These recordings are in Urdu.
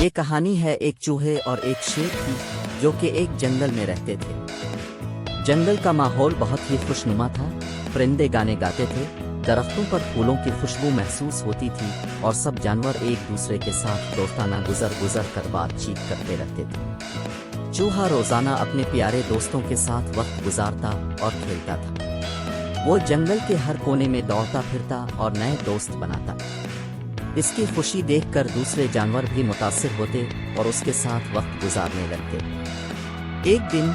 یہ کہانی ہے ایک چوہے اور ایک شیر کی جو کہ ایک جنگل میں رہتے تھے۔ جنگل کا ماحول بہت ہی خوشنما تھا، پرندے گانے گاتے تھے، درختوں پر پھولوں کی خوشبو محسوس ہوتی تھی اور سب جانور ایک دوسرے کے ساتھ دوستانہ گزر کر بات چیت کرتے رہتے تھے۔ چوہا روزانہ اپنے پیارے دوستوں کے ساتھ وقت گزارتا اور کھیلتا تھا۔ وہ جنگل کے ہر کونے میں دوڑتا پھرتا اور نئے دوست بناتا۔ اس کی خوشی دیکھ کر دوسرے جانور بھی متاثر ہوتے اور اس کے ساتھ وقت گزارنے لگتے۔ ایک دن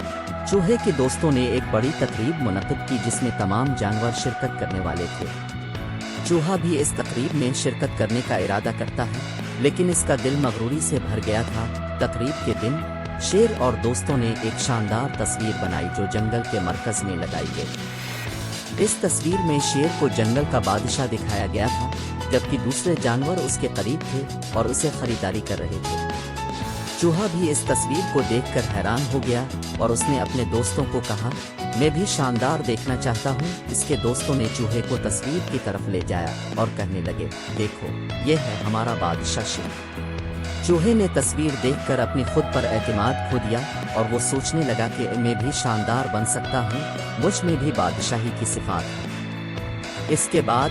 چوہے کے دوستوں نے ایک بڑی تقریب منعقد کی جس میں تمام جانور شرکت کرنے والے تھے۔ چوہا بھی اس تقریب میں شرکت کرنے کا ارادہ کرتا ہے، لیکن اس کا دل مغروری سے بھر گیا تھا۔ تقریب کے دن شیر اور دوستوں نے ایک شاندار تصویر بنائی جو جنگل کے مرکز میں لگائی گئی۔ اس تصویر میں شیر کو جنگل کا بادشاہ دکھایا گیا تھا، جبکہ دوسرے جانور اس کے قریب تھے اور اسے خریداری کر رہے تھے۔ چوہا بھی اس تصویر کو دیکھ کر حیران ہو گیا اور اس نے اپنے دوستوں کو کہا، میں بھی شاندار دیکھنا چاہتا ہوں۔ اس کے دوستوں نے چوہے کو تصویر کی طرف لے جایا اور کہنے لگے، دیکھو، یہ ہے ہمارا بادشاہ شیر۔ چوہے نے تصویر دیکھ کر اپنی خود پر اعتماد کھو دیا اور وہ سوچنے لگا کہ میں بھی شاندار بن سکتا ہوں، مجھ میں بھی بادشاہی کی صفات ہے۔ اس کے بعد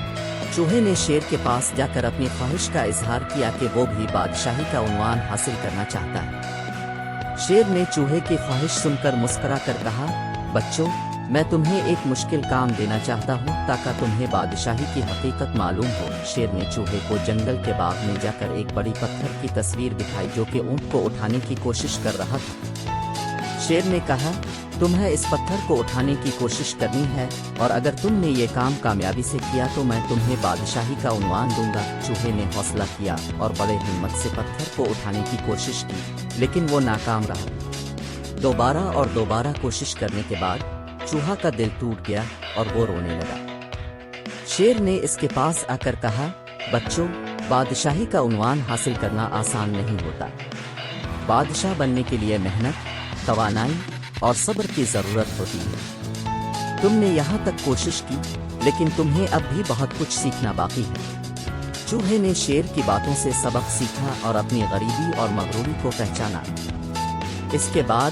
چوہے نے شیر کے پاس جا کر اپنی خواہش کا اظہار کیا کہ وہ بھی بادشاہی کا عنوان حاصل کرنا چاہتا ہے۔ شیر نے چوہے کی خواہش سن کر مسکرا کر کہا، بچوں، میں تمہیں ایک مشکل کام دینا چاہتا ہوں تاکہ تمہیں بادشاہی کی حقیقت معلوم ہو۔ شیر نے چوہے کو جنگل کے باغ میں جا کر ایک بڑی پتھر کی تصویر دکھائی جو کہ اونٹ کو اٹھانے کی کوشش کر رہا تھا۔ شیر نے کہا، تمہیں اس پتھر کو اٹھانے کی کوشش کرنی ہے اور اگر تم نے یہ کام کامیابی سے کیا تو میں تمہیں بادشاہی کا عنوان دوں گا۔ چوہے نے حوصلہ کیا اور بڑے ہمت سے پتھر کو اٹھانے کی کوشش کی، لیکن وہ ناکام رہا۔ دوبارہ کوشش کرنے کے بعد چوہا کا دل ٹوٹ گیا اور وہ رونے لگا۔ شیر نے اس کے پاس آ کر کہا، بچوں، بادشاہی کا عنوان حاصل کرنا آسان نہیں ہوتا۔ بادشاہ بننے کے لیے محنت، توانائی اور صبر کی ضرورت ہوتی ہے۔ تم نے یہاں تک کوشش کی، لیکن تمہیں اب بھی بہت کچھ سیکھنا باقی ہے۔ چوہے نے شیر کی باتوں سے سبق سیکھا اور اپنی غریبی اور مغروری کو پہچانا۔ اس کے بعد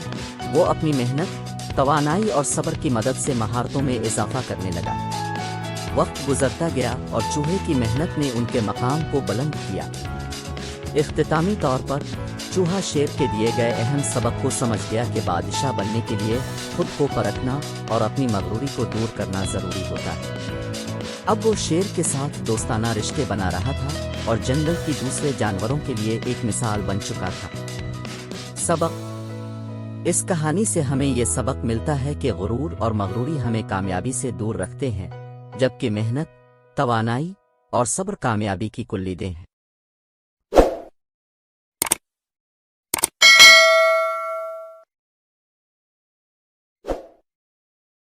وہ اپنی محنت، توانائی اور صبر کی مدد سے مہارتوں میں اضافہ کرنے لگا۔ وقت گزرتا گیا اور چوہے کی محنت نے ان کے مقام کو بلند کیا۔ اختتامی طور پر چوہا شیر کے دیے گئے اہم سبق کو سمجھ گیا کہ بادشاہ بننے کے لیے خود کو پرکھنا اور اپنی مغروری کو دور کرنا ضروری ہوتا ہے۔ اب وہ شیر کے ساتھ دوستانہ رشتے بنا رہا تھا اور جنگل کی دوسرے جانوروں کے لیے ایک مثال بن چکا تھا۔ سبق: اس کہانی سے ہمیں یہ سبق ملتا ہے کہ غرور اور مغروری ہمیں کامیابی سے دور رکھتے ہیں، جبکہ محنت، توانائی اور صبر کامیابی کی کلیدیں ہیں۔